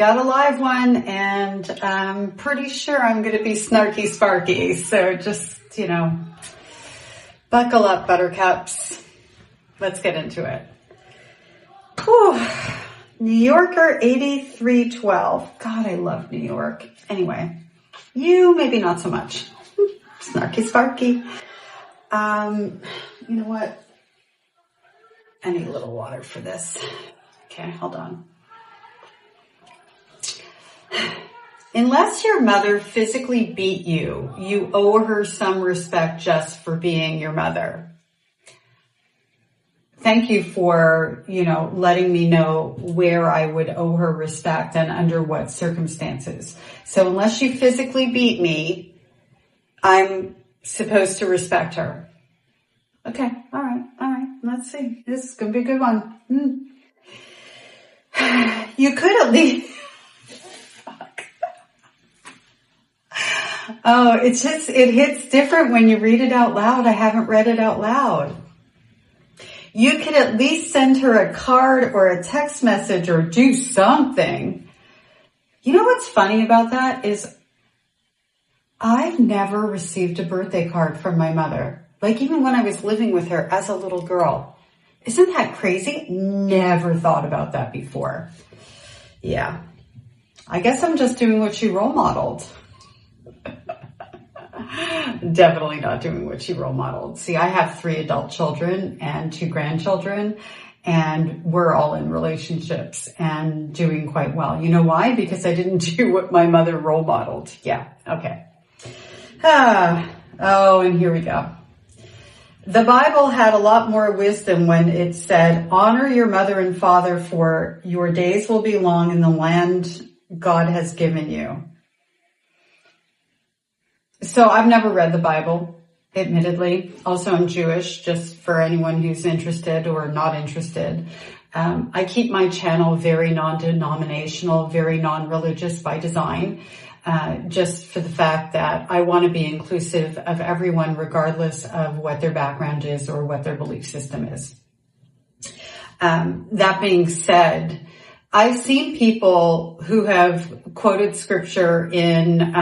got a live one, and I'm pretty sure I'm going to be snarky sparky. So just, buckle up, buttercups. Let's get into it. Whew. New Yorker 8312. God, I love New York. Anyway, you maybe not so much. Snarky sparky. You know what? I need a little water for this. Okay, hold on. Unless your mother physically beat you, you owe her some respect just for being your mother. Thank you for, letting me know where I would owe her respect and under what circumstances. So unless she physically beat me, I'm supposed to respect her. Okay, all right. Let's see. This is going to be a good one. You could at least... Oh, it hits different when you read it out loud. I haven't read it out loud. You could at least send her a card or a text message or do something. You know what's funny about that is I've never received a birthday card from my mother. Like even when I was living with her as a little girl. Isn't that crazy? Never thought about that before. Yeah. I guess I'm just doing what she role modeled. Definitely not doing what she role modeled. See, I have 3 adult children and 2 grandchildren, and we're all in relationships and doing quite well. You know why? Because I didn't do what my mother role modeled. Yeah, okay. And here we go. The Bible had a lot more wisdom when it said, honor your mother and father, for your days will be long in the land God has given you. So I've never read the Bible, admittedly. Also, I'm Jewish, just for anyone who's interested or not interested. I keep my channel very non-denominational, very non-religious by design, just for the fact that I want to be inclusive of everyone, regardless of what their background is or what their belief system is. That being said, I've seen people who have quoted scripture in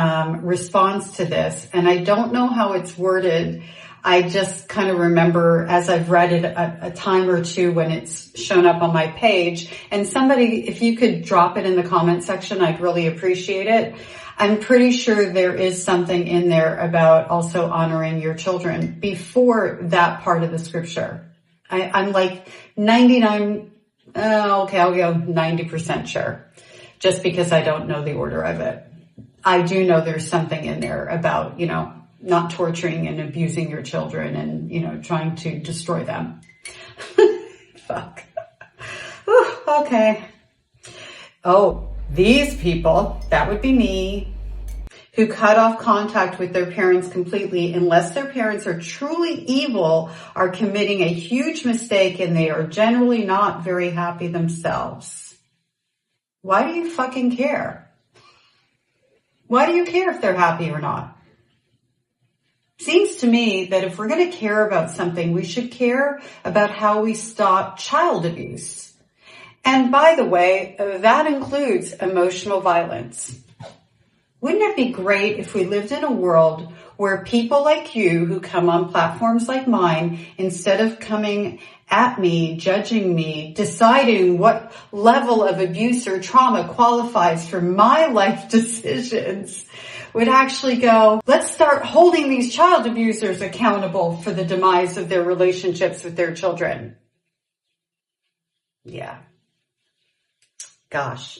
response to this, and I don't know how it's worded. I just kind of remember as I've read it a time or two when it's shown up on my page. And somebody, if you could drop it in the comment section, I'd really appreciate it. I'm pretty sure there is something in there about also honoring your children before that part of the scripture. I'm like 99... okay, I'll go 90% sure, just because I don't know the order of it. I do know there's something in there about, not torturing and abusing your children and, trying to destroy them. Fuck. Whew, okay. Oh, these people, that would be me, who cut off contact with their parents completely unless their parents are truly evil, are committing a huge mistake, and they are generally not very happy themselves. Why do you fucking care? Why do you care if they're happy or not? Seems to me that if we're going to care about something, we should care about how we stop child abuse. And by the way, that includes emotional violence. Wouldn't it be great if we lived in a world where people like you who come on platforms like mine, instead of coming at me, judging me, deciding what level of abuse or trauma qualifies for my life decisions, would actually go, let's start holding these child abusers accountable for the demise of their relationships with their children. Yeah. Gosh.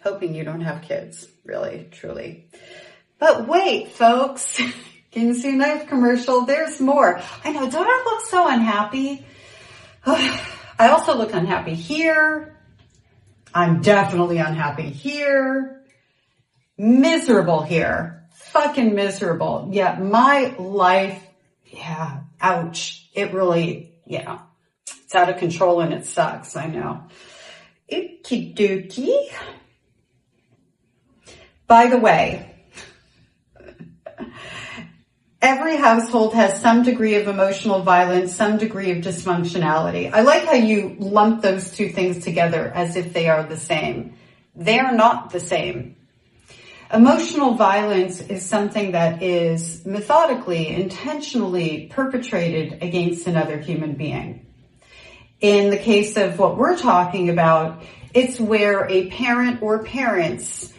Hoping you don't have kids, really, truly. But wait, folks, can you see a nice commercial? There's more. I know, don't I look so unhappy? I also look unhappy here. I'm definitely unhappy here. Miserable here. Fucking miserable. Yeah, my life, ouch. It really, it's out of control and it sucks, I know. Okie dokie. By the way, every household has some degree of emotional violence, some degree of dysfunctionality. I like how you lump those two things together as if they are the same. They're not the same. Emotional violence is something that is methodically, intentionally perpetrated against another human being. In the case of what we're talking about, it's where a parent or parents,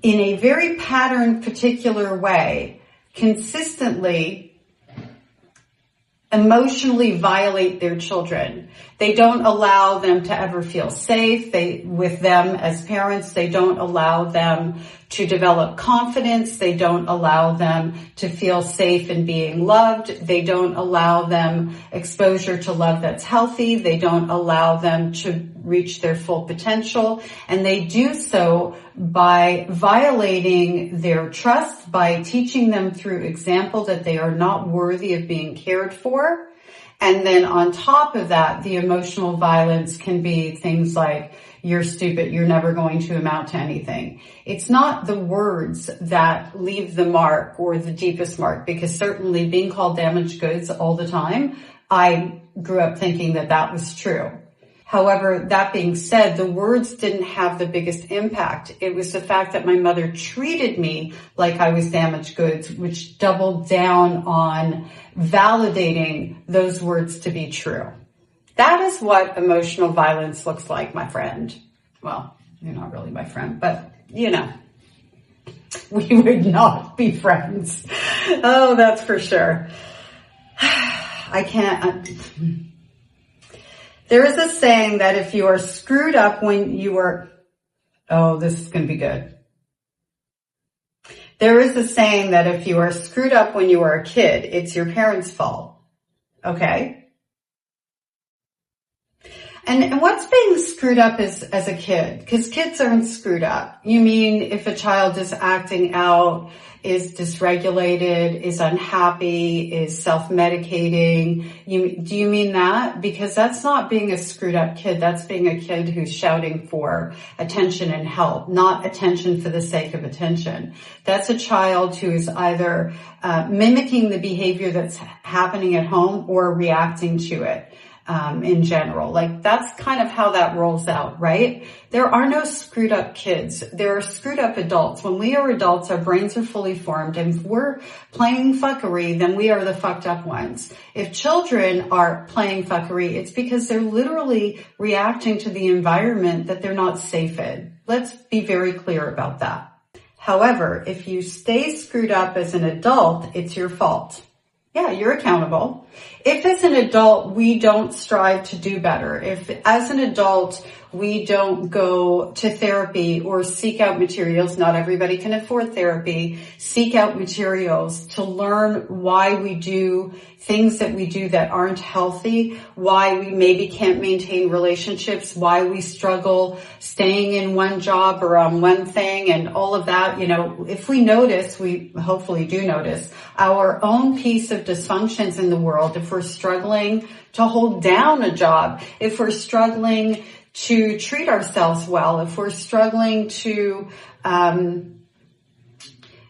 in a very patterned, particular way, consistently emotionally violate their children. They don't allow them to ever feel safe. With them as parents, they don't allow them to develop confidence. They don't allow them to feel safe in being loved. They don't allow them exposure to love that's healthy. They don't allow them to reach their full potential. And they do so by violating their trust, by teaching them through example that they are not worthy of being cared for. And then on top of that, the emotional violence can be things like, you're stupid, you're never going to amount to anything. It's not the words that leave the mark or the deepest mark, because certainly being called damaged goods all the time, I grew up thinking that that was true. However, that being said, the words didn't have the biggest impact. It was the fact that my mother treated me like I was damaged goods, which doubled down on validating those words to be true. That is what emotional violence looks like, my friend. Well, you're not really my friend, but you know, we would not be friends. Oh, that's for sure. I can't. There is a saying that if you are screwed up when you are, oh, this is going to be good. There is a saying that if you are screwed up when you are a kid, it's your parents' fault. Okay? And what's being screwed up as a kid? Because kids aren't screwed up. You mean if a child is acting out, is dysregulated, is unhappy, is self-medicating? Do you mean that? Because that's not being a screwed up kid. That's being a kid who's shouting for attention and help, not attention for the sake of attention. That's a child who is either mimicking the behavior that's happening at home or reacting to it. In general, like that's kind of how that rolls out, right? There are no screwed up kids. There are screwed up adults. When we are adults, our brains are fully formed, and if we're playing fuckery, then we are the fucked up ones. If children are playing fuckery, it's because they're literally reacting to the environment that they're not safe in. Let's be very clear about that. However, if you stay screwed up as an adult, it's your fault. Yeah, you're accountable. If as an adult, we don't strive to do better, if as an adult, we don't go to therapy or seek out materials, not everybody can afford therapy, seek out materials to learn why we do things that we do that aren't healthy, why we maybe can't maintain relationships, why we struggle staying in one job or on one thing and all of that. You know, if we notice, we hopefully do notice our own piece of dysfunctions in the world, if we're struggling to hold down a job, if we're struggling to treat ourselves well, if we're struggling to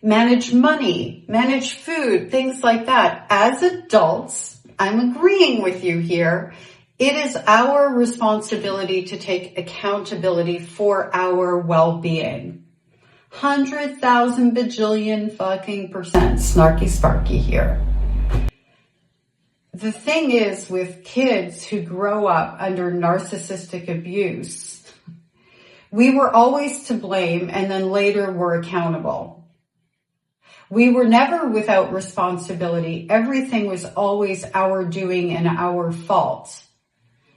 manage money, manage food, things like that. As adults, I'm agreeing with you here. It is our responsibility to take accountability for our well-being. 100,000 bajillion fucking percent snarky sparky here. The thing is, with kids who grow up under narcissistic abuse, we were always to blame and then later were accountable. We were never without responsibility. Everything was always our doing and our fault.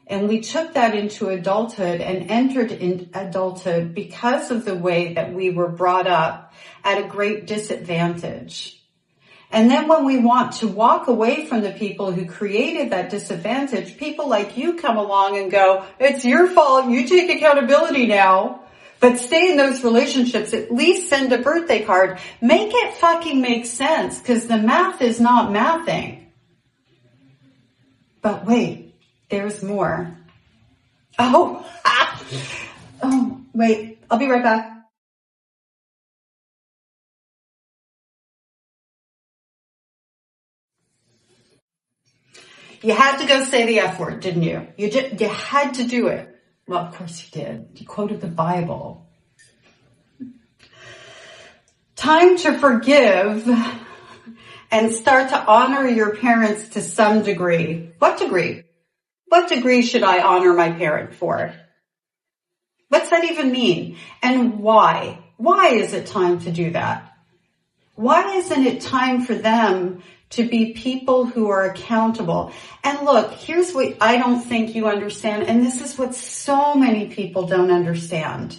And we took that into adulthood and entered in adulthood because of the way that we were brought up at a great disadvantage. And then when we want to walk away from the people who created that disadvantage, people like you come along and go, it's your fault, you take accountability now. But stay in those relationships, at least send a birthday card. Make it fucking make sense, because the math is not mathing. But wait, there's more. Oh, wait, I'll be right back. You had to go say the F word, didn't you? You had to do it. Well, of course you did. You quoted the Bible. Time to forgive and start to honor your parents to some degree. What degree? What degree should I honor my parent for? What's that even mean? And why? Why is it time to do that? Why isn't it time for them to be people who are accountable? And look, here's what I don't think you understand, and this is what so many people don't understand.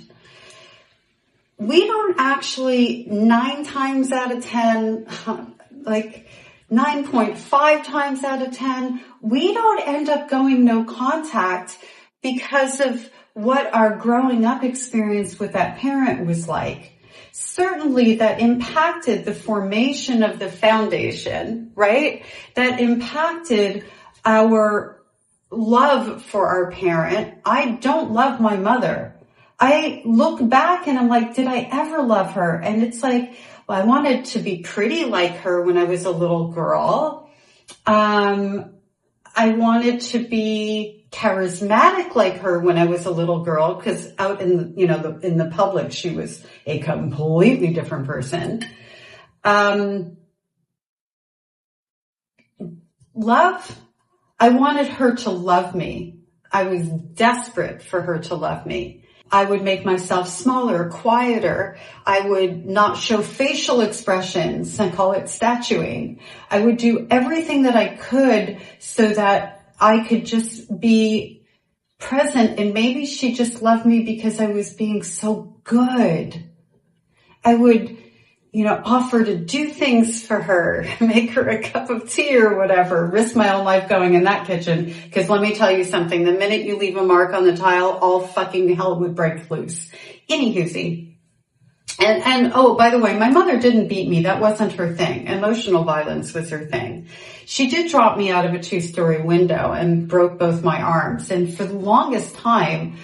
We don't actually 9 times out of 10, like 9.5 times out of 10, we don't end up going no contact because of what our growing up experience with that parent was like. Certainly that impacted the formation of the foundation, right? That impacted our love for our parent. I don't love my mother. I look back and I'm like, did I ever love her? And it's like, well, I wanted to be pretty like her when I was a little girl. I wanted to be charismatic like her when I was a little girl, because out in in the public she was a completely different person. Love, I wanted her to love me. I was desperate for her to love me. I would make myself smaller, quieter. I would not show facial expressions. I call it statuing. I would do everything that I could so that I could just be present, and maybe she just loved me because I was being so good. I would, offer to do things for her, make her a cup of tea or whatever, risk my own life going in that kitchen. Because let me tell you something, the minute you leave a mark on the tile, all fucking hell would break loose. Anywhoosie. And oh, by the way, my mother didn't beat me. That wasn't her thing. Emotional violence was her thing. She did drop me out of a 2-story window and broke both my arms. And for the longest time,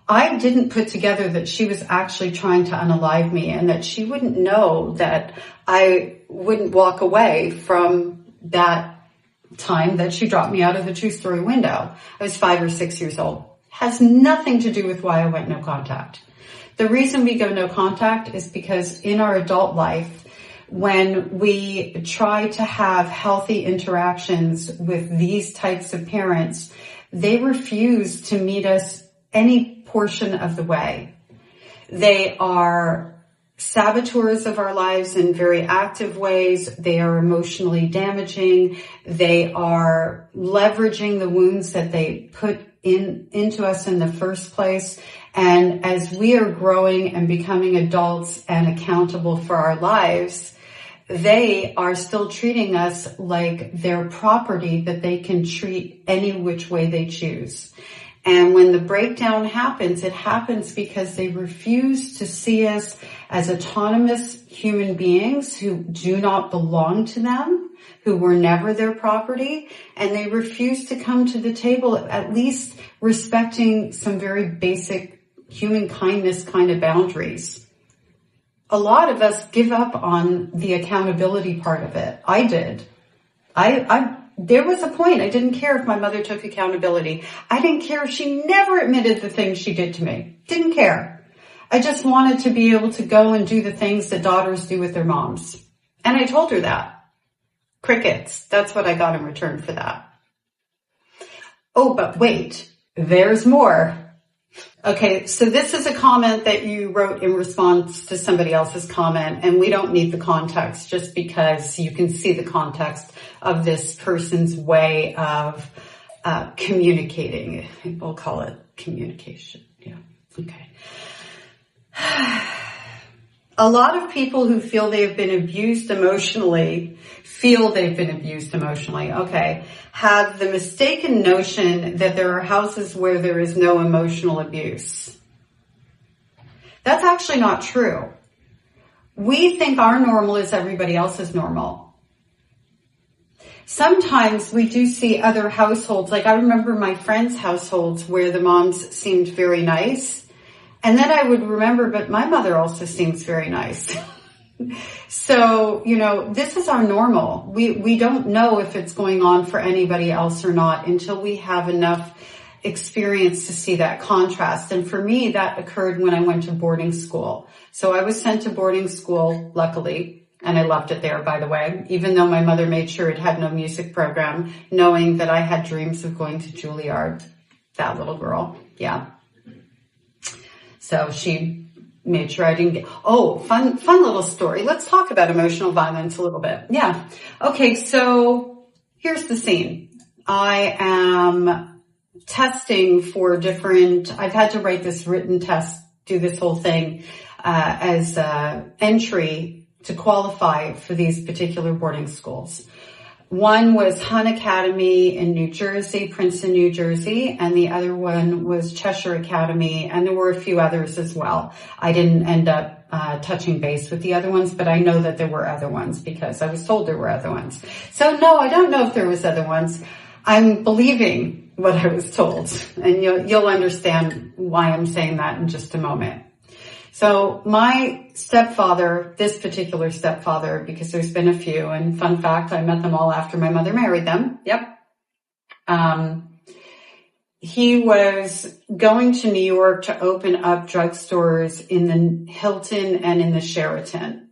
I didn't put together that she was actually trying to unalive me, and that she wouldn't know that I wouldn't walk away from that time that she dropped me out of the 2-story window. I was 5 or 6 years old. Has nothing to do with why I went no contact. The reason we go no contact is because in our adult life, when we try to have healthy interactions with these types of parents, they refuse to meet us any portion of the way. They are saboteurs of our lives in very active ways. They are emotionally damaging. They are leveraging the wounds that they put into us in the first place. And as we are growing and becoming adults and accountable for our lives, they are still treating us like their property that they can treat any which way they choose. And when the breakdown happens, it happens because they refuse to see us as autonomous human beings who do not belong to them, who were never their property, and they refuse to come to the table at least respecting some very basic human kindness kind of boundaries. A lot of us give up on the accountability part of it. I did. There was a point I didn't care if my mother took accountability. I didn't care if she never admitted the things she did to me. Didn't care. I just wanted to be able to go and do the things that daughters do with their moms. And I told her that. Crickets. That's what I got in return for that. Oh, but wait, there's more. Okay, so this is a comment that you wrote in response to somebody else's comment, and we don't need the context just because you can see the context of this person's way of communicating. We'll call it communication. Yeah, okay. A lot of people who feel they've been abused emotionally, okay, have the mistaken notion that there are houses where there is no emotional abuse. That's actually not true. We think our normal is everybody else's normal. Sometimes we do see other households, like I remember my friends' households where the moms seemed very nice. And then I would remember, but my mother also seems very nice. So, this is our normal. We don't know if it's going on for anybody else or not until we have enough experience to see that contrast. And for me, that occurred when I went to boarding school. So I was sent to boarding school, luckily, and I loved it there, by the way, even though my mother made sure it had no music program, knowing that I had dreams of going to Juilliard. That little girl. Yeah. So she made sure I didn't get, fun little story. Let's talk about emotional violence a little bit. Yeah. Okay. So here's the scene. I am testing for I've had to write this written test, do this whole thing, as entry to qualify for these particular boarding schools. One was Hun Academy in New Jersey, Princeton, New Jersey, and the other one was Cheshire Academy, and there were a few others as well. I didn't end up touching base with the other ones, but I know that there were other ones because I was told there were other ones. So no, I don't know if there was other ones. I'm believing what I was told, and you'll understand why I'm saying that in just a moment. So my stepfather, this particular stepfather, because there's been a few, and fun fact, I met them all after my mother married them. Yep. He was going to New York to open up drugstores in the Hilton and in the Sheraton.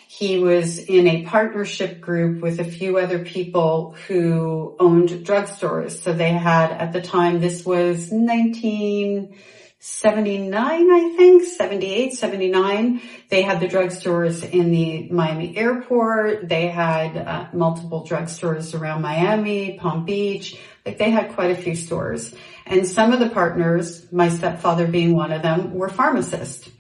He was in a partnership group with a few other people who owned drugstores. So they had, at the time, this was 1979, I think, 78, 79. They had the drugstores in the Miami airport. They had multiple drugstores around Miami, Palm Beach. Like, they had quite a few stores. And some of the partners, my stepfather being one of them, were pharmacists.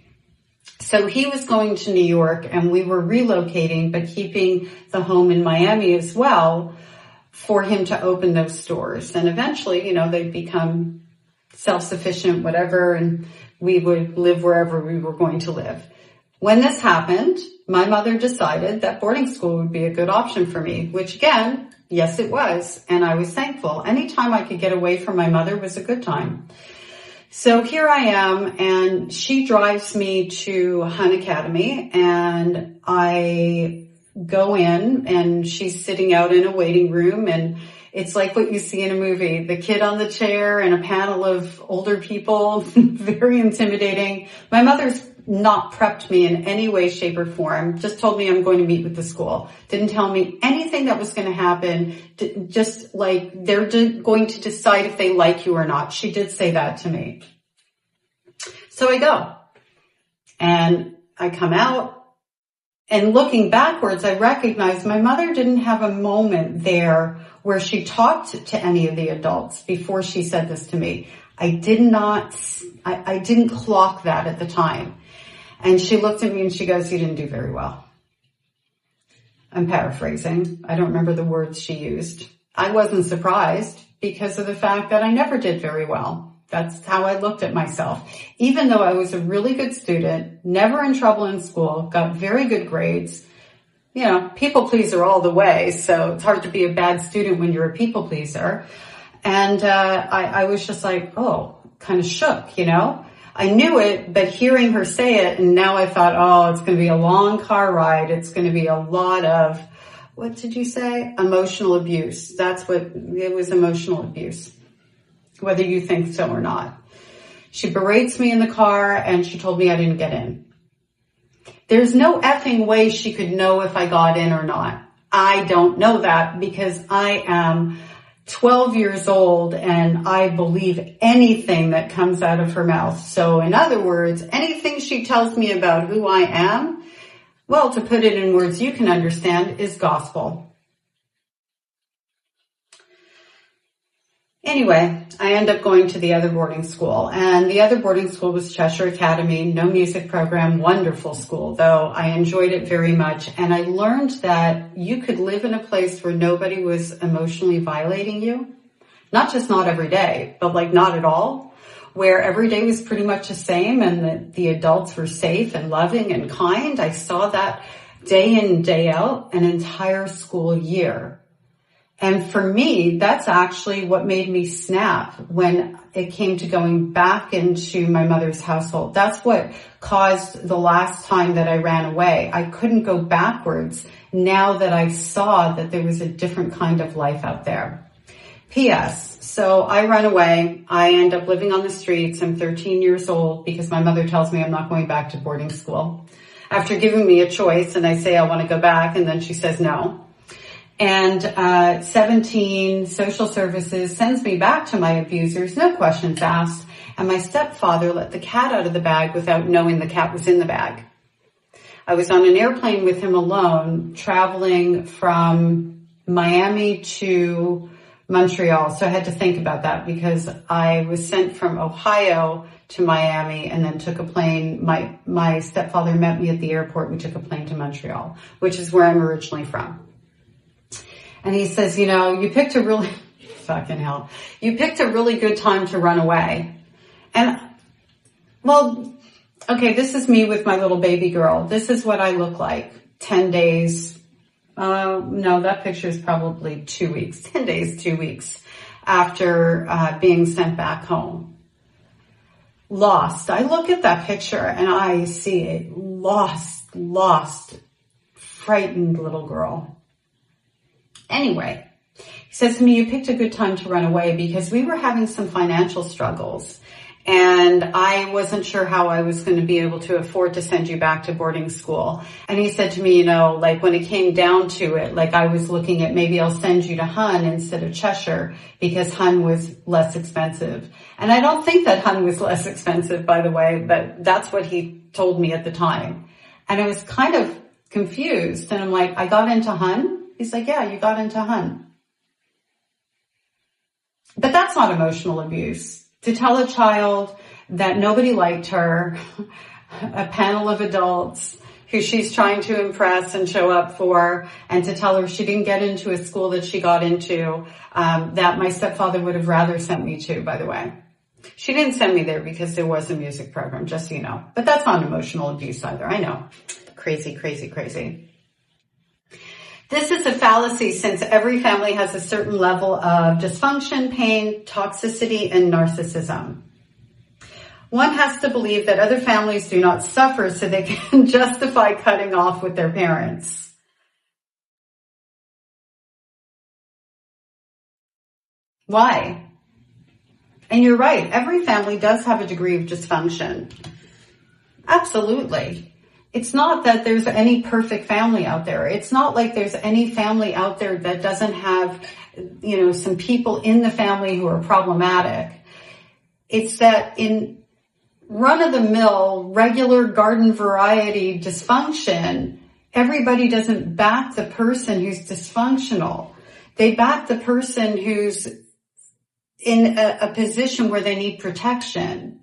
So he was going to New York, and we were relocating, but keeping the home in Miami as well for him to open those stores. And eventually, they'd become self-sufficient, whatever, and we would live wherever we were going to live. When this happened, my mother decided that boarding school would be a good option for me, which again, yes, it was. And I was thankful. Anytime I could get away from my mother was a good time. So here I am, and she drives me to Hun Academy, and I go in, and she's sitting out in a waiting room, and it's like what you see in a movie. The kid on the chair and a panel of older people, very intimidating. My mother's not prepped me in any way, shape, or form. Just told me I'm going to meet with the school. Didn't tell me anything that was going to happen. Just like they're going to decide if they like you or not. She did say that to me. So I go. And I come out. And looking backwards, I recognize my mother didn't have a moment there where she talked to any of the adults before she said this to me. I didn't clock that at the time. And she looked at me and she goes, "You didn't do very well." I'm paraphrasing. I don't remember the words she used. I wasn't surprised because of the fact that I never did very well. That's how I looked at myself. Even though I was a really good student, never in trouble in school, got very good grades, people pleaser all the way. So it's hard to be a bad student when you're a people pleaser. And I was just like, kind of shook, I knew it, but hearing her say it, and now I thought, it's going to be a long car ride. It's going to be a lot of, what did you say? Emotional abuse. That's what it was, emotional abuse, whether you think so or not. She berates me in the car, and she told me I didn't get in. There's no effing way she could know if I got in or not. I don't know that because I am 12 years old and I believe anything that comes out of her mouth. So in other words, anything she tells me about who I am, well, to put it in words you can understand, is gospel. Anyway, I end up going to the other boarding school, and the other boarding school was Cheshire Academy, no music program, wonderful school, though I enjoyed it very much. And I learned that you could live in a place where nobody was emotionally violating you. Not just not every day, but like not at all, where every day was pretty much the same and the adults were safe and loving and kind. I saw that day in, day out, an entire school year. And for me, that's actually what made me snap when it came to going back into my mother's household. That's what caused the last time that I ran away. I couldn't go backwards now that I saw that there was a different kind of life out there. P.S. So I run away. I end up living on the streets. I'm 13 years old because my mother tells me I'm not going back to boarding school. After giving me a choice, and I say I want to go back, and then she says no. And 17, social services sends me back to my abusers, no questions asked. And my stepfather let the cat out of the bag without knowing the cat was in the bag. I was on an airplane with him alone, traveling from Miami to Montreal. So I had to think about that because I was sent from Ohio to Miami and then took a plane. My stepfather met me at the airport. We took a plane to Montreal, which is where I'm originally from. And he says, you know, you picked a really, fucking hell, you picked a really good time to run away. And, well, okay, this is me with my little baby girl. This is what I look like. 10 days. No, that picture is probably 2 weeks. 10 days, 2 weeks after being sent back home. Lost. I look at that picture and I see a lost, frightened little girl. Anyway, he says to me, you picked a good time to run away because we were having some financial struggles. And I wasn't sure how I was going to be able to afford to send you back to boarding school. And he said to me, you know, like when it came down to it, like I was looking at maybe I'll send you to Hun instead of Cheshire because Hun was less expensive. And I don't think that Hun was less expensive, by the way, but that's what he told me at the time. And I was kind of confused. And I'm like, I got into Hun? He's like, yeah, you got into Hun. But that's not emotional abuse. To tell a child that nobody liked her, a panel of adults who she's trying to impress and show up for, and to tell her she didn't get into a school that she got into, that my stepfather would have rather sent me to, by the way. She didn't send me there because there was a music program, just so you know. But that's not emotional abuse either. I know. Crazy, crazy, crazy. This is a fallacy since every family has a certain level of dysfunction, pain, toxicity, and narcissism. One has to believe that other families do not suffer so they can justify cutting off with their parents. Why? And you're right, every family does have a degree of dysfunction. Absolutely. It's not that there's any perfect family out there. It's not like there's any family out there that doesn't have, you know, some people in the family who are problematic. It's that in run-of-the-mill, regular garden variety dysfunction, everybody doesn't back the person who's dysfunctional. They back the person who's in a position where they need protection.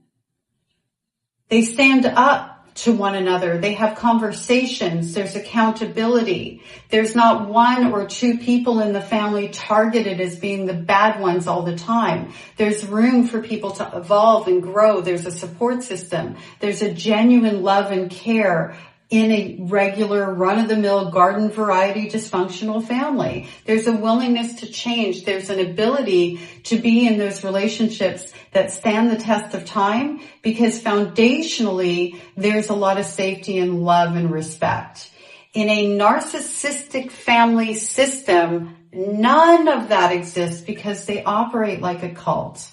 They stand up to one another. They have conversations. There's accountability. There's not one or two people in the family targeted as being the bad ones all the time. There's room for people to evolve and grow. There's a support system. There's a genuine love and care in a regular run-of-the-mill garden variety dysfunctional family. There's a willingness to change. There's an ability to be in those relationships that stand the test of time because foundationally there's a lot of safety and love and respect. In a narcissistic family system, none of that exists because they operate like a cult.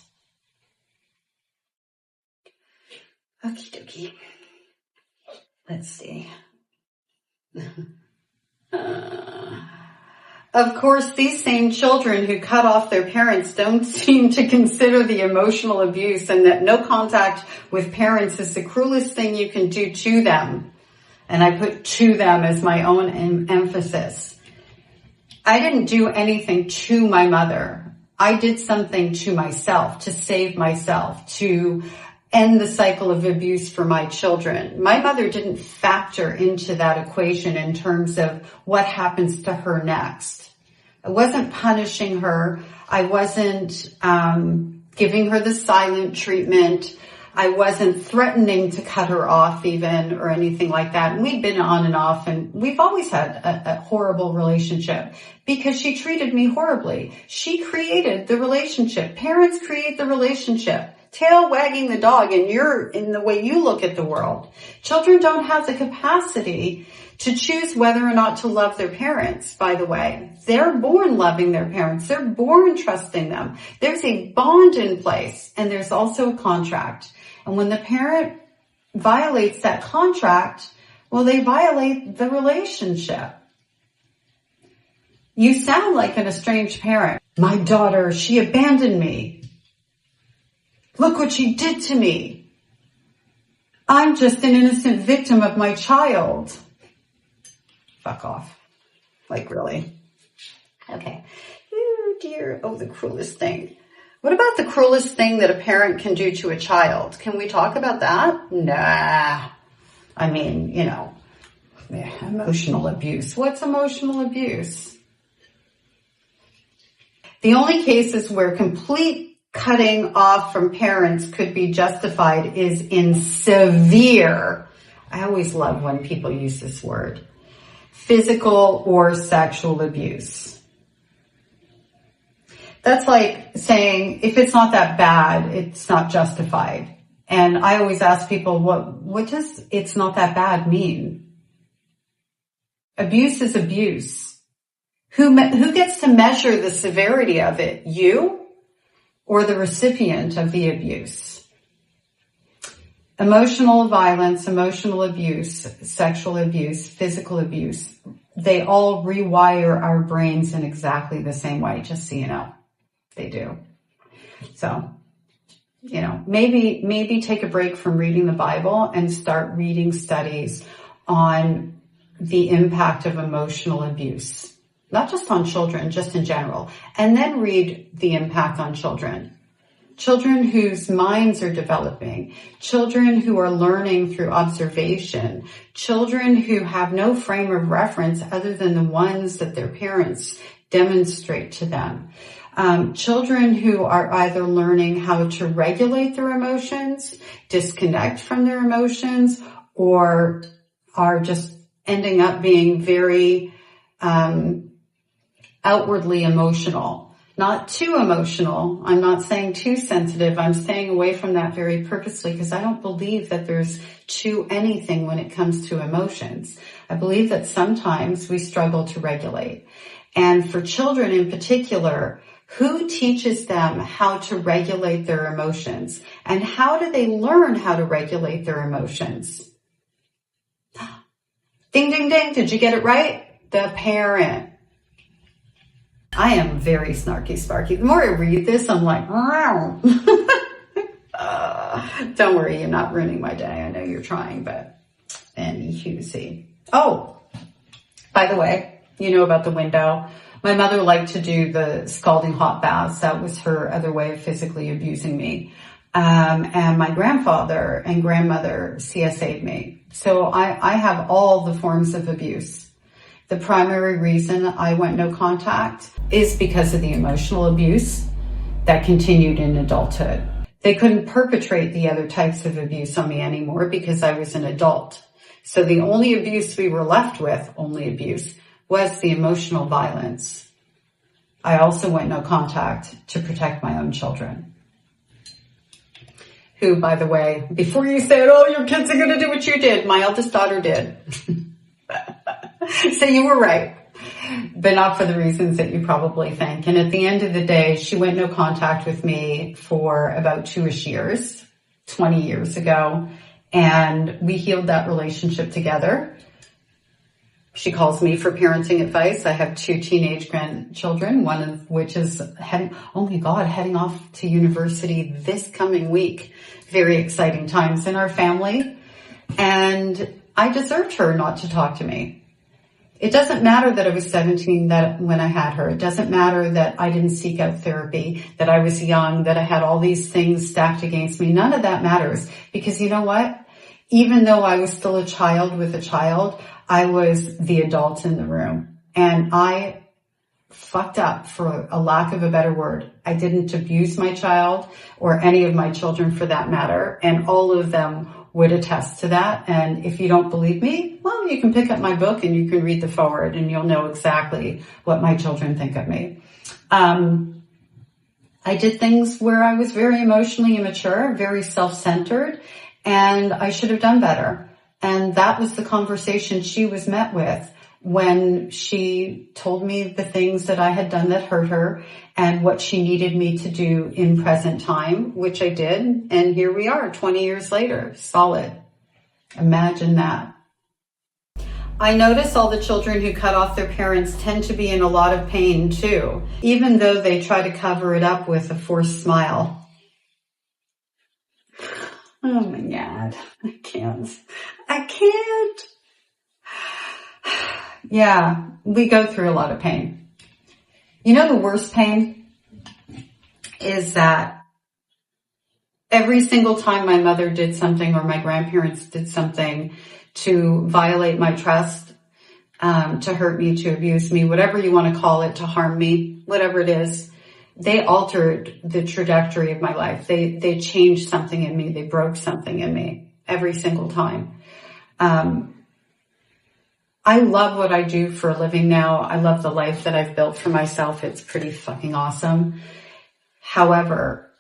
Okie dokie. Let's see. Of course, these same children who cut off their parents don't seem to consider the emotional abuse and that no contact with parents is the cruelest thing you can do to them. And I put to them as my own emphasis. I didn't do anything to my mother. I did something to myself, to save myself, to end the cycle of abuse for my children. My mother didn't factor into that equation in terms of what happens to her next. I wasn't punishing her. I wasn't giving her the silent treatment. I wasn't threatening to cut her off even or anything like that. And we'd been on and off and we've always had a horrible relationship because she treated me horribly. She created the relationship. Parents create the relationship. tail wagging the dog in the way you look at the world. Children don't have the capacity to choose whether or not to love their parents, by the way. They're born loving their parents. They're born trusting them. There's a bond in place, and there's also a contract. And when the parent violates that contract, well, they violate the relationship. You sound like an estranged parent. My daughter, she abandoned me. Look what she did to me. I'm just an innocent victim of my child. Fuck off. Like, really? Okay. Oh dear. Oh, the cruelest thing. What about the cruelest thing that a parent can do to a child? Can we talk about that? Nah. I mean, emotional abuse. What's emotional abuse? The only cases where complete cutting off from parents could be justified is in severe, I always love when people use this word, physical or sexual abuse. That's like saying, if it's not that bad, it's not justified. And I always ask people, what does it's not that bad mean? Abuse is abuse. Who gets to measure the severity of it? You or the recipient of the abuse? Emotional violence, emotional abuse, sexual abuse, physical abuse, they all rewire our brains in exactly the same way, just so you know. They do. So, maybe take a break from reading the Bible and start reading studies on the impact of emotional abuse. Not just on children, just in general. And then read the impact on children. Children whose minds are developing. Children who are learning through observation. Children who have no frame of reference other than the ones that their parents demonstrate to them. Children who are either learning how to regulate their emotions, disconnect from their emotions, or are just ending up being very outwardly emotional. Not too emotional. I'm not saying too sensitive. I'm staying away from that very purposely because I don't believe that there's too anything when it comes to emotions. I believe that sometimes we struggle to regulate. And for children in particular, who teaches them how to regulate their emotions? And how do they learn how to regulate their emotions? Ding, ding, ding. Did you get it right? The parent. I am very snarky, sparky. The more I read this, I'm like, don't worry, you're not ruining my day. I know you're trying, but anywho. Oh, by the way, you know about the window. My mother liked to do the scalding hot baths. That was her other way of physically abusing me. And my grandfather and grandmother CSA'd me. So I have all the forms of abuse. The primary reason I went no contact is because of the emotional abuse that continued in adulthood. They couldn't perpetrate the other types of abuse on me anymore because I was an adult. So the only abuse we were left with, was the emotional violence. I also went no contact to protect my own children. Who, by the way, before you said, your kids are going to do what you did, my eldest daughter did. So you were right, but not for the reasons that you probably think. And at the end of the day, she went no contact with me for about 2-ish years, 20 years ago. And we healed that relationship together. She calls me for parenting advice. I have 2 teenage grandchildren, one of which is heading off to university this coming week. Very exciting times in our family. And I deserved her not to talk to me. It doesn't matter that I was 17 when I had her. It doesn't matter that I didn't seek out therapy, that I was young, that I had all these things stacked against me. None of that matters because you know what? Even though I was still a child with a child, I was the adult in the room and I fucked up, for a lack of a better word. I didn't abuse my child or any of my children for that matter. And all of them would attest to that. And if you don't believe me, well, you can pick up my book and you can read the foreword and you'll know exactly what my children think of me. I did things where I was very emotionally immature, very self-centered, and I should have done better. And that was the conversation she was met with when she told me the things that I had done that hurt her and what she needed me to do in present time, which I did. And here we are 20 years later, solid. Imagine that. I notice all the children who cut off their parents tend to be in a lot of pain too, even though they try to cover it up with a forced smile. Oh my God, I can't. Yeah, we go through a lot of pain. You know, the worst pain is that every single time my mother did something or my grandparents did something to violate my trust, to hurt me, to abuse me, whatever you want to call it, to harm me, whatever it is, they altered the trajectory of my life. They changed something in me. They broke something in me every single time. I love what I do for a living now. I love the life that I've built for myself. It's pretty fucking awesome. However,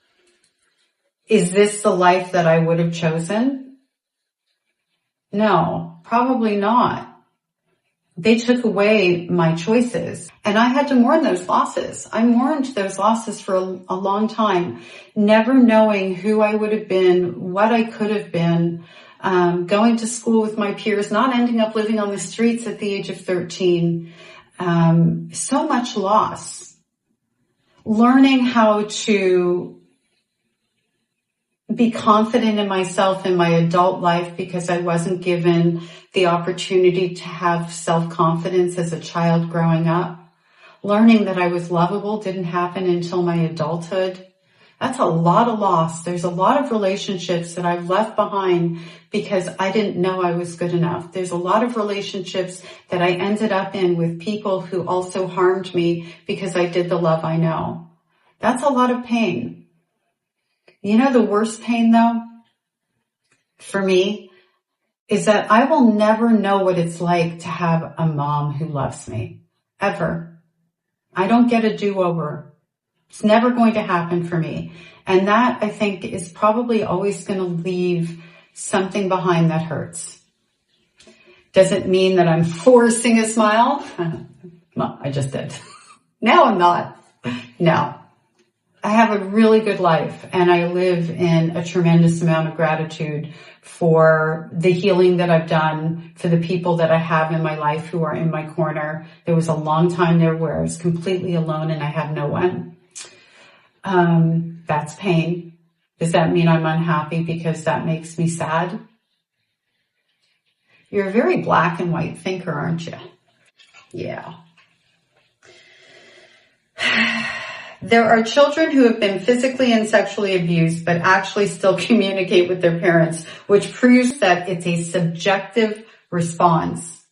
is this the life that I would have chosen? No, probably not. They took away my choices and I had to mourn those losses. I mourned those losses for a long time, never knowing who I would have been, what I could have been, going to school with my peers, not ending up living on the streets at the age of 13. So much loss. Learning how to be confident in myself in my adult life because I wasn't given the opportunity to have self-confidence as a child growing up. Learning that I was lovable didn't happen until my adulthood. That's a lot of loss. There's a lot of relationships that I've left behind because I didn't know I was good enough. There's a lot of relationships that I ended up in with people who also harmed me because I did the love I know. That's a lot of pain. You know, the worst pain though, for me, is that I will never know what it's like to have a mom who loves me, ever. I don't get a do-over. It's never going to happen for me. And that, I think, is probably always going to leave something behind that hurts. Does it mean that I'm forcing a smile? Well, I just did. Now I'm not. No. I have a really good life and I live in a tremendous amount of gratitude for the healing that I've done, for the people that I have in my life who are in my corner. There was a long time there where I was completely alone and I had no one. That's pain. Does that mean I'm unhappy because that makes me sad? You're a very black and white thinker, aren't you? Yeah. There are children who have been physically and sexually abused, but actually still communicate with their parents, which proves that it's a subjective response.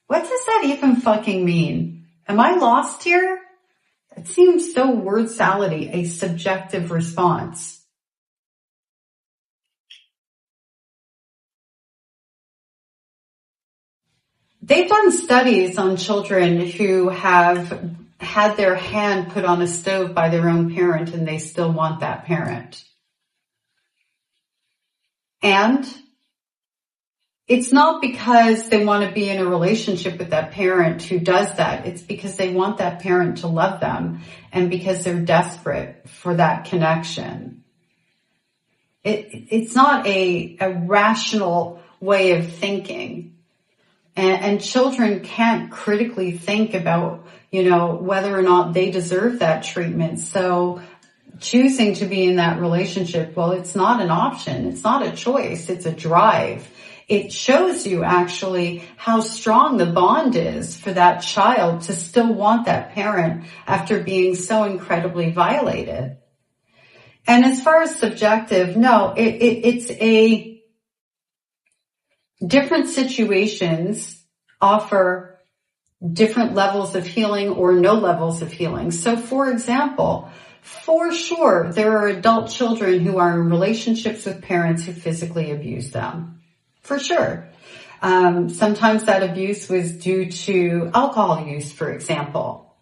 What does that even fucking mean? Am I lost here? It seems so word salady, a subjective response. They've done studies on children who have had their hand put on a stove by their own parent and they still want that parent. And it's not because they want to be in a relationship with that parent who does that. It's because they want that parent to love them and because they're desperate for that connection. It's not a rational way of thinking. And children can't critically think about, whether or not they deserve that treatment. So choosing to be in that relationship, well, it's not an option. It's not a choice. It's a drive. It shows you actually how strong the bond is for that child to still want that parent after being so incredibly violated. And as far as subjective, no, it's a different situations offer different levels of healing or no levels of healing. So for example, for sure, there are adult children who are in relationships with parents who physically abuse them. For sure. Sometimes that abuse was due to alcohol use, for example.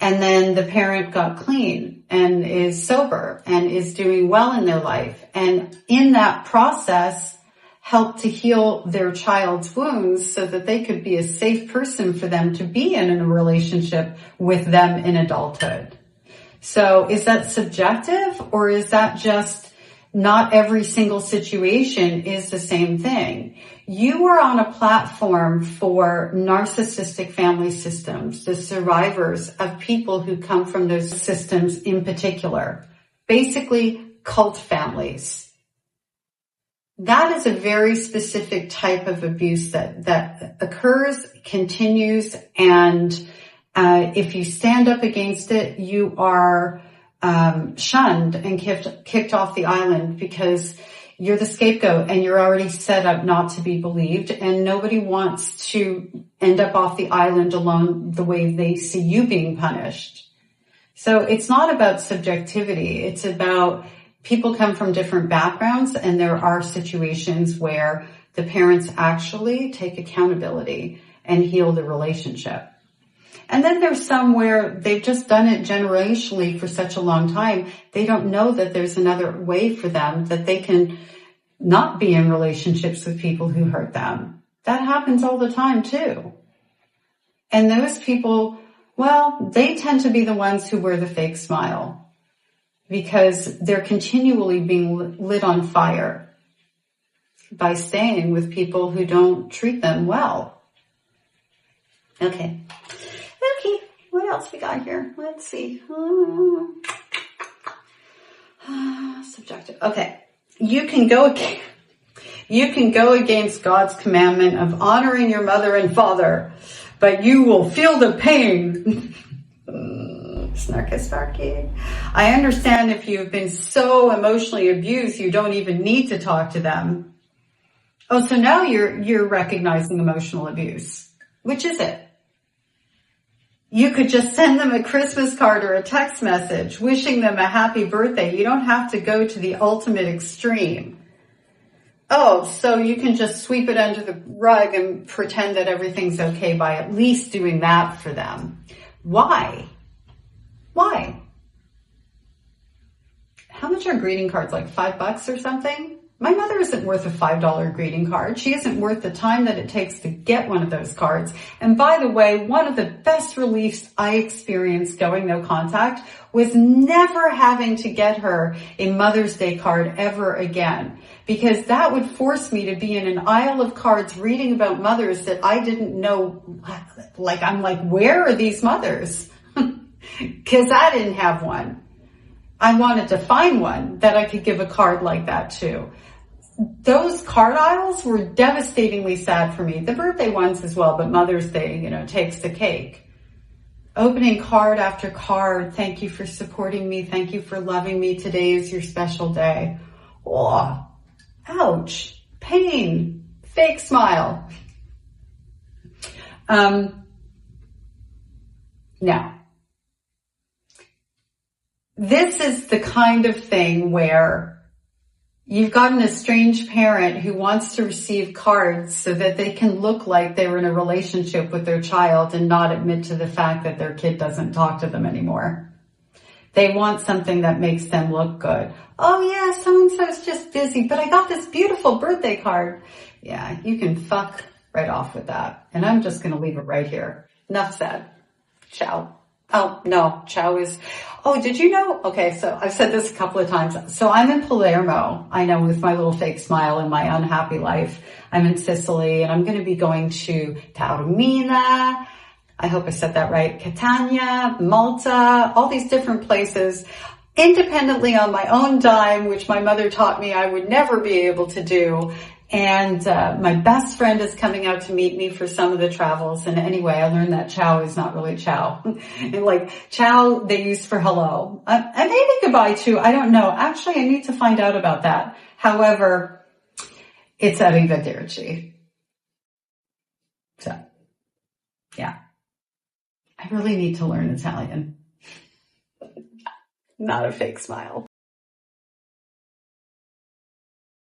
And then the parent got clean and is sober and is doing well in their life. And in that process, helped to heal their child's wounds so that they could be a safe person for them to be in a relationship with them in adulthood. So is that subjective, or is that just not every single situation is the same thing? You are on a platform for narcissistic family systems, the survivors of people who come from those systems in particular, basically cult families. That is a very specific type of abuse that occurs, continues, and if you stand up against it, you are shunned and kicked off the island because you're the scapegoat and you're already set up not to be believed, and nobody wants to end up off the island alone the way they see you being punished. So it's not about subjectivity. It's about people come from different backgrounds, and there are situations where the parents actually take accountability and heal the relationship. And then there's some where they've just done it generationally for such a long time, they don't know that there's another way for them, that they can not be in relationships with people who hurt them. That happens all the time too. And those people, well, they tend to be the ones who wear the fake smile because they're continually being lit on fire by staying with people who don't treat them well. Okay. What else we got here? Let's see. Subjective. Okay. You can go against God's commandment of honoring your mother and father, but you will feel the pain. Snarky. I understand if you've been so emotionally abused, you don't even need to talk to them. Oh, so now you're recognizing emotional abuse. Which is it? You could just send them a Christmas card or a text message wishing them a happy birthday. You don't have to go to the ultimate extreme. Oh, so you can just sweep it under the rug and pretend that everything's okay by at least doing that for them. Why? How much are greeting cards? Like $5 or something? My mother isn't worth a $5 greeting card. She isn't worth the time that it takes to get one of those cards. And by the way, one of the best reliefs I experienced going no contact was never having to get her a Mother's Day card ever again. Because that would force me to be in an aisle of cards reading about mothers that I didn't know. I'm like, where are these mothers? Because I didn't have one. I wanted to find one that I could give a card like that to. Those card aisles were devastatingly sad for me. The birthday ones as well, but Mother's Day, takes the cake. Opening card after card. Thank you for supporting me. Thank you for loving me. Today is your special day. Oh, ouch. Pain. Fake smile. Now, this is the kind of thing where you've got an estranged parent who wants to receive cards so that they can look like they were in a relationship with their child and not admit to the fact that their kid doesn't talk to them anymore. They want something that makes them look good. Oh yeah, so-and-so's just busy, but I got this beautiful birthday card. Yeah, you can fuck right off with that. And I'm just going to leave it right here. Enough said. Ciao. Oh, no, ciao is, oh, did you know? Okay, so I've said this a couple of times. So I'm in Palermo, I know, with my little fake smile and my unhappy life. I'm in Sicily, and I'm going to be going to Taormina. I hope I said that right. Catania, Malta, all these different places, independently on my own dime, which my mother taught me I would never be able to do. And my best friend is coming out to meet me for some of the travels. And anyway, I learned that ciao is not really ciao. And like ciao, they use for hello. And maybe goodbye too. I don't know. Actually, I need to find out about that. However, it's arrivederci. So, yeah. I really need to learn Italian. Not a fake smile.